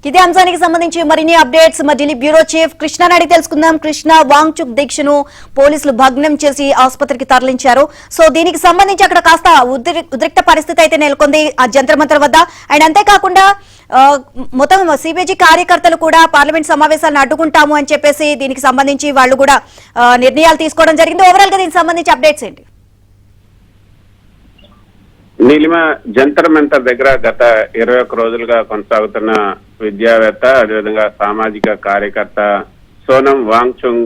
ఇదే అంశానికి సంబంధించి మరిన్ని అప్డేట్స్ మా ఢిల్లీ బ్యూరో చీఫ్ కృష్ణ అడిగి తెలుసుకుందాం. కృష్ణ, వాంగ్చుక్ దీక్షను పోలీసులు భగ్నం చేసి ఆసుపత్రికి తరలించారు. సో దీనికి సంబంధించి అక్కడ కాస్త ఉద్రిక్త పరిస్థితి అయితే నెలకొంది ఆ జంతర్ మంతర్ వద్ద. అండ్ అంతేకాకుండా మొత్తం సిబిఐజీ కార్యకర్తలు కూడా పార్లమెంట్ సమావేశాలను అడ్డుకుంటాము అని చెప్పేసి దీనికి సంబంధించి వాళ్ళు కూడా నిర్ణయాలు తీసుకోవడం జరిగింది. ఓవరాల్ గా దీనికి సంబంధించి అప్డేట్స్ ఏంటి? నీలిమ, జంతర్ మంతర్ దగ్గర గత 21 రోజులుగా కొనసాగుతున్న విద్యావేత్త, అదేవిధంగా సామాజిక కార్యకర్త సోనం వాంగ్చుక్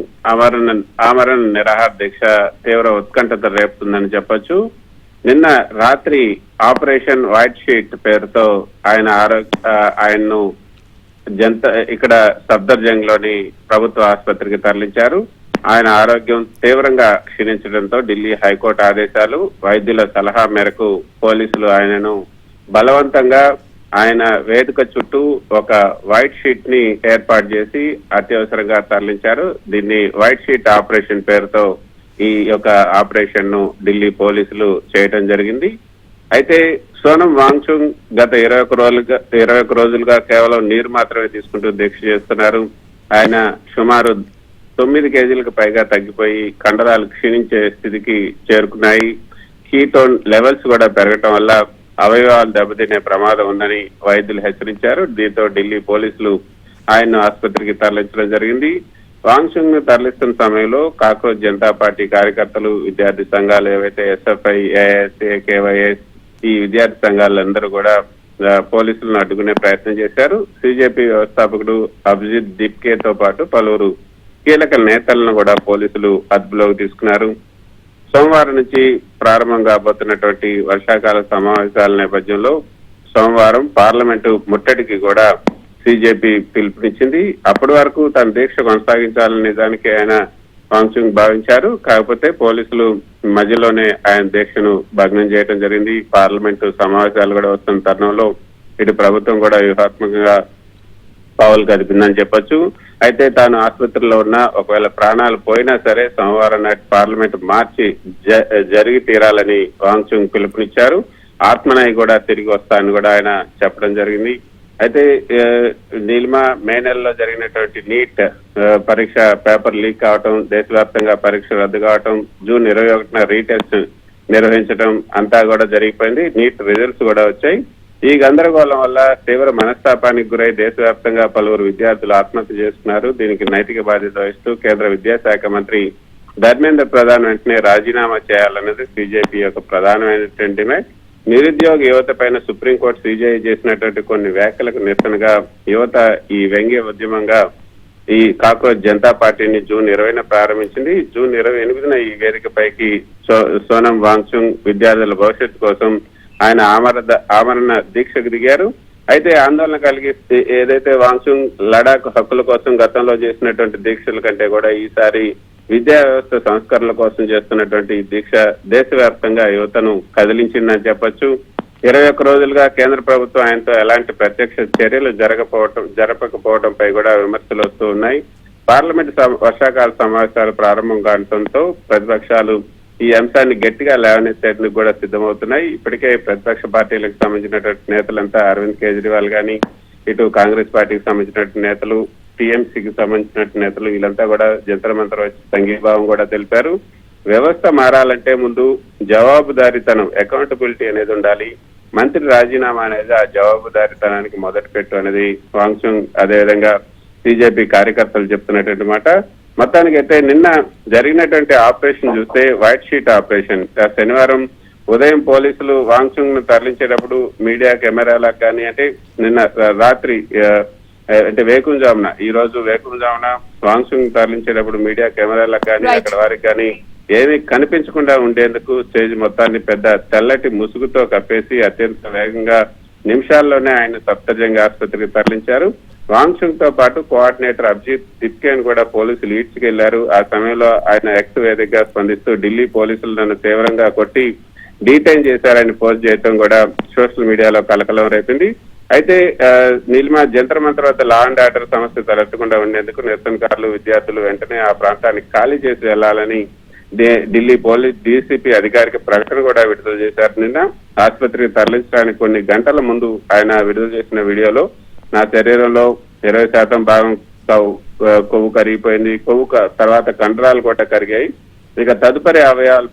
ఆమరణ నిరాహార దీక్ష తీవ్ర ఉత్కంఠత రేపుతుందని చెప్పొచ్చు. నిన్న రాత్రి ఆపరేషన్ వైట్ షీట్ పేరుతో ఆయన్ను ఇక్కడ సఫ్దర్జంగ్ లోని ప్రభుత్వ ఆసుపత్రికి తరలించారు. ఆయన ఆరోగ్యం తీవ్రంగా క్షీణించడంతో ఢిల్లీ హైకోర్టు ఆదేశాలు, వైద్యుల సలహా మేరకు పోలీసులు ఆయనను బలవంతంగా ఆయన వేదిక చుట్టూ ఒక వైట్ షీట్ ని ఏర్పాటు చేసి అత్యవసరంగా తరలించారు. దీన్ని వైట్ షీట్ ఆపరేషన్ పేరుతో ఈ యొక్క ఆపరేషన్ ను ఢిల్లీ పోలీసులు చేయడం జరిగింది. అయితే సోనం వాంగ్చుక్ గత 21 రోజులుగా కేవలం నీరు మాత్రమే తీసుకుంటూ దీక్ష చేస్తున్నారు. ఆయన సుమారు 9 కేజీలకు పైగా తగ్గిపోయి కండరాలు క్షీణించే స్థితికి చేరుకున్నాయి. కీటోన్ లెవెల్స్ కూడా పెరగటం వల్ల అవయవాలు దెబ్బతినే ప్రమాదం ఉందని వైద్యులు హెచ్చరించారు. దీంతో ఢిల్లీ పోలీసులు ఆయన్ను ఆసుపత్రికి తరలించడం జరిగింది. వాంగ్చుక్ ను తరలిస్తున్న సమయంలో కాక్రోచ్ జనతా పార్టీ కార్యకర్తలు, విద్యార్థి సంఘాలు ఏవైతే ఎస్ఎఫ్ఐ, ఏఎస్ఏ, కేవైఎస్ ఈ విద్యార్థి సంఘాలందరూ కూడా పోలీసులను అడ్డుకునే ప్రయత్నం చేశారు. సిజేపీ వ్యవస్థాపకుడు అభిజిత్ దిప్కేతో పాటు పలువురు కీలక నేతలను కూడా పోలీసులు అదుపులోకి తీసుకున్నారు. సోమవారం నుంచి ప్రారంభం కాబోతున్నటువంటి వర్షాకాల సమావేశాల నేపథ్యంలో సోమవారం పార్లమెంటు ముట్టడికి కూడా సిజేపీ పిలుపునిచ్చింది. అప్పటి వరకు తన దీక్ష కొనసాగించాలని నిజానికి ఆయన వాంగ్చుక్ భావించారు. కాకపోతే పోలీసులు మధ్యలోనే ఆయన దీక్షను భగ్నం చేయడం జరిగింది. పార్లమెంటు సమావేశాలు కూడా వస్తున్న తరుణంలో ఇటు ప్రభుత్వం కూడా వ్యూహాత్మకంగా పావులు కదిపిందని చెప్పొచ్చు. అయితే తాను ఆసుపత్రిలో ఉన్న ఒకవేళ ప్రాణాలు పోయినా సరే సోమవారం నాటి పార్లమెంట్ మార్చి జరిగి తీరాలని వాంగ్చుక్ పిలుపునిచ్చారు. ఆత్మనాయి కూడా తిరిగి వస్తానని కూడా ఆయన చెప్పడం జరిగింది. అయితే నీలిమ, మే నెలలో జరిగినటువంటి నీట్ పరీక్ష పేపర్ లీక్ కావటం, దేశవ్యాప్తంగా పరీక్ష రద్దు కావటం, జూన్ 21న రీటెస్ట్ నిర్వహించడం అంతా కూడా జరిగిపోయింది. నీట్ రిజల్ట్స్ కూడా వచ్చాయి. ఈ గందరగోళం వల్ల తీవ్ర మనస్తాపానికి గురై దేశవ్యాప్తంగా పలువురు విద్యార్థులు ఆత్మహత్య చేసుకున్నారు. దీనికి నైతిక బాధ్యత వహిస్తూ కేంద్ర విద్యాశాఖ మంత్రి ధర్మేంద్ర ప్రధాన్ వెంటనే రాజీనామా చేయాలన్నది సిజేపీ యొక్క ప్రధానమైనటువంటి డిమాండ్. నిరుద్యోగ యువత పైన సుప్రీంకోర్టు సిజేఐ చేసినటువంటి కొన్ని వ్యాఖ్యలకు నిరసనగా యువత ఈ వ్యంగ్య ఉద్యమంగా ఈ కాక్రోచ్ జనతా పార్టీని జూన్ 20న ప్రారంభించింది. జూన్ 28న ఈ వేదికపైకి సోనం వాంగ్చుక్ విద్యార్థుల భవిష్యత్తు కోసం ఆయన ఆమరణ దీక్షకు దిగారు. అయితే ఆందోళన కలిగి ఏదైతే వాంగ్చుక్ లడాక్ హక్కుల కోసం గతంలో చేసినటువంటి దీక్షల కంటే కూడా ఈసారి విద్యా వ్యవస్థ సంస్కరణల కోసం చేస్తున్నటువంటి దీక్ష దేశవ్యాప్తంగా యువతను కదిలించిందని చెప్పొచ్చు. 21 రోజులుగా కేంద్ర ప్రభుత్వం ఆయనతో ఎలాంటి ప్రత్యక్ష చర్యలు జరపకపోవడంపై కూడా విమర్శలు వస్తూ ఉన్నాయి. పార్లమెంట్ వర్షాకాల సమావేశాలు ప్రారంభం కావడంతో ప్రతిపక్షాలు ఈ అంశాన్ని గట్టిగా లేవనెత్తేందుకు కూడా సిద్ధమవుతున్నాయి. ఇప్పటికే ప్రతిపక్ష పార్టీలకు సంబంధించినటువంటి నేతలంతా అరవింద్ కేజ్రీవాల్ గాని, ఇటు కాంగ్రెస్ పార్టీకి సంబంధించినటువంటి నేతలు, టీఎంసీకి సంబంధించినటువంటి నేతలు వీళ్ళంతా కూడా జంతర్ మంతర్ వచ్చి సంఘీభావం కూడా తెలిపారు. వ్యవస్థ మారాలంటే ముందు జవాబుదారీతనం, అకౌంటబిలిటీ అనేది ఉండాలి. మంత్రి రాజీనామా అనేది ఆ జవాబుదారీతనానికి మొదటి పెట్టు అనేది వాంగ్చుక్ అదేవిధంగా సిజేపీ కార్యకర్తలు చెప్తున్నటువంటి మాట. మొత్తానికైతే నిన్న జరిగినటువంటి ఆపరేషన్ చూస్తే వైట్ షీట్ ఆపరేషన్. శనివారం ఉదయం పోలీసులు వాంగ్చుక్ ను తరలించేటప్పుడు మీడియా కెమెరాలకు కానీ, అంటే నిన్న రాత్రి అంటే వేకుంజామున, ఈ రోజు వేకుంజామున వాంగ్చుక్ తరలించేటప్పుడు మీడియా కెమెరాలకు కానీ అక్కడ వారికి కానీ ఏమీ కనిపించకుండా ఉండేందుకు స్టేజ్ మొత్తాన్ని పెద్ద తెల్లటి ముసుగుతో కప్పేసి అత్యంత వేగంగా నిమిషాల్లోనే ఆయన సఫ్దర్జంగ్ ఆసుపత్రికి తరలించారు. వాంగ్చుక్ తో పాటు కోఆర్డినేటర్ అభిజిత్ దిప్కేను కూడా పోలీసులు ఈడ్చుకెళ్లారు. ఆ సమయంలో ఆయన ఎక్స్ వేదికగా స్పందిస్తూ ఢిల్లీ పోలీసులు నన్ను తీవ్రంగా కొట్టి డీటైన్ చేశారని పోస్ట్ చేయడం కూడా సోషల్ మీడియాలో కలకలం రేపింది. అయితే నీలిమ, జంతర్ మంతర్ వద్ద లా అండ్ ఆర్డర్ సమస్య తలెత్తకుండా ఉండేందుకు నిరసనకారులు, విద్యార్థులు వెంటనే ఆ ప్రాంతాన్ని ఖాళీ చేసి వెళ్లాలని ఢిల్లీ పోలీస్ డీసీపీ అధికారిక ప్రకటన కూడా విడుదల చేశారు. నిన్న ఆసుపత్రికి తరలించడానికి కొన్ని గంటల ముందు ఆయన విడుదల చేసిన వీడియోలో నా శరీరంలో 20% భాగం కొవ్వు కరిగిపోయింది. తర్వాత కండరాలు కూడా కరిగాయి. ఇక తదుపరి అవయవాలు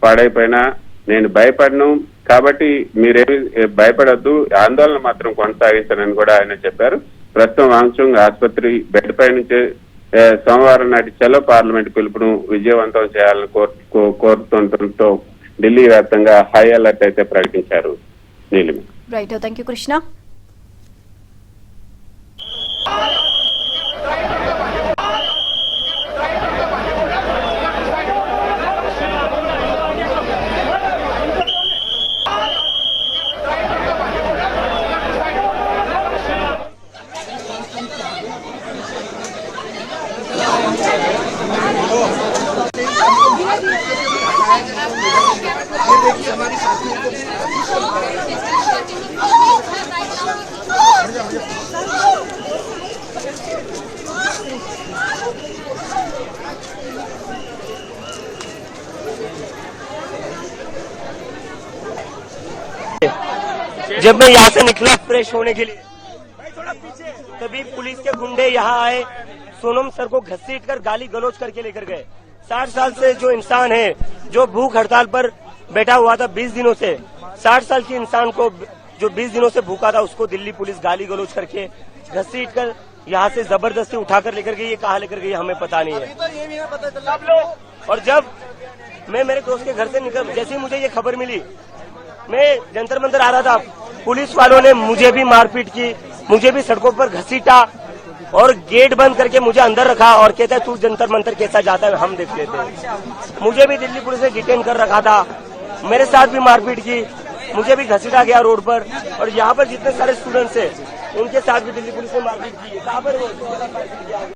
పాడైపోయినా నేను భయపడను. కాబట్టి మీరేమి భయపడొద్దు, ఆందోళన మాత్రం కొనసాగించనని కూడా ఆయన చెప్పారు. ప్రస్తుతం వాంగ్చుంగ్ ఆసుపత్రి బెడ్ పై నుంచి సోమవారం నాటి చలో పార్లమెంట్ పిలుపును విజయవంతం చేయాలని కోరుతుండటంతో ఢిల్లీ వ్యాప్తంగా హై అలర్ట్ అయితే ప్రకటించారు. Neelima. Right, thank you Krishna. जब मैं यहाँ से निकला फ्रेश होने के लिए, तभी पुलिस के गुंडे यहाँ आए, सोनम सर को घसीट कर गाली गलौज करके लेकर गए। 60 साल से जो इंसान है, जो भूख हड़ताल पर बैठा हुआ था 20 दिनों से, 60 साल के इंसान को जो 20 दिनों से भूखा था उसको दिल्ली पुलिस गाली गलौज करके घसीट कर यहाँ से जबरदस्ती उठाकर लेकर गई। ये कहाँ लेकर गई हमें पता नहीं है। और जब मैं मेरे दोस्त के घर से निकल, जैसे ही मुझे ये खबर मिली, मैं जंतर मंतर आ रहा था, पुलिस वालों ने मुझे भी मारपीट की, मुझे भी सड़कों पर घसीटा और गेट बंद करके मुझे अंदर रखा और कहता है तू जंतर मंतर कैसा जाता है हम देख लेते हैं। मुझे भी दिल्ली पुलिस ने डिटेन कर रखा था, मेरे साथ भी मारपीट की, मुझे भी घसीटा गया रोड पर। और यहाँ पर जितने सारे स्टूडेंट्स हैं उनके साथ भी दिल्ली पुलिस ने मारपीट की है।